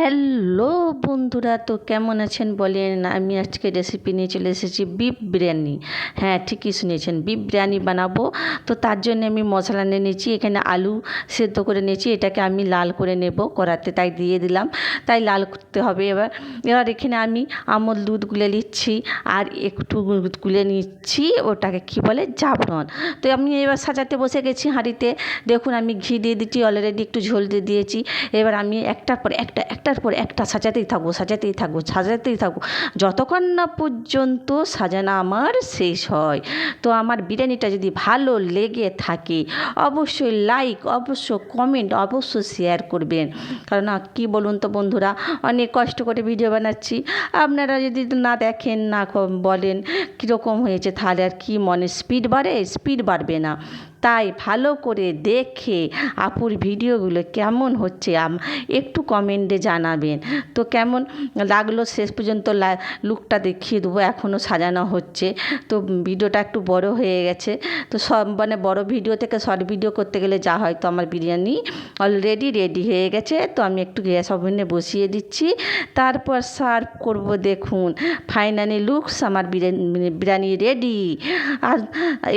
Hello বন্ধুরা, তো কেমন আছেন বলেন। আমি আজকে রেসিপি নিয়ে চলে এসেছি বিফ বিরিয়ানি। হ্যাঁ, ঠিকই শুনেছেন, বিফ বিরিয়ানি বানাবো। তো তার জন্য আমি মশলা নিয়ে নিয়েছি, এখানে আলু সেদ্ধ করে নিয়েছি, এটাকে আমি লাল করে নেব কড়াতে, তাই দিয়ে দিলাম। তাই লাল করতে হবে। এবার এখানে আমি আমল দুধ গুলে নিচ্ছি আর একটু গুলে নিচ্ছি, ওটাকে কি বলে, জাফরান। তো আমি এবার সাজাতে বসে গেছি হাঁড়িতে। দেখুন আমি ঘি দিয়ে দিচ্ছি, অলরেডি একটু ঝোল দিয়ে দিয়েছি। এবার আমি একটার পর একটা সাজাতেই থাকবো যতক্ষণ না পর্যন্ত সাজানো আমার শেষ হয়। তো আমার বিরিয়ানিটা যদি ভালো লেগে থাকে অবশ্যই লাইক, অবশ্য কমেন্ট, অবশ্য শেয়ার করবেন। কারণ কি বলুন তো বন্ধুরা, অনেক কষ্ট করে ভিডিও বানাচ্ছি, আপনারা যদি না দেখেন, না বলেন কীরকম হয়েছে, তাহলে আর কি মনে স্পিড বাড়বে না। তাই ভালো করে দেখে আপুর ভিডিওগুলো কেমন হচ্ছে একটু কমেন্টে জানাবেন। তো কেমন লাগলো শেষ পর্যন্ত লুকটা দেখিয়ে দেবো, এখনও সাজানো হচ্ছে। তো ভিডিওটা একটু বড় হয়ে গেছে, তো সব বড় ভিডিও থেকে শর্ট ভিডিও করতে গেলে যা হয়। তো আমার বিরিয়ানি অলরেডি রেডি হয়ে গেছে, তো আমি একটু গ্যাস ওভেনে বসিয়ে দিচ্ছি, তারপর সার্ভ করব। দেখুন ফাইনালি লুকস আমার বিরিয়ানি রেডি। আর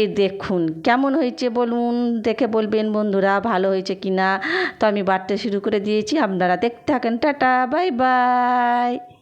এই দেখুন কেমন হয়েছে বলুন, দেখে বলবেন বন্ধুরা ভালো হয়েছে কি না। তো আমি বাড়তে শুরু করে দিয়েছি, আপনারা দেখতে থাকেন। Tata, bye bye.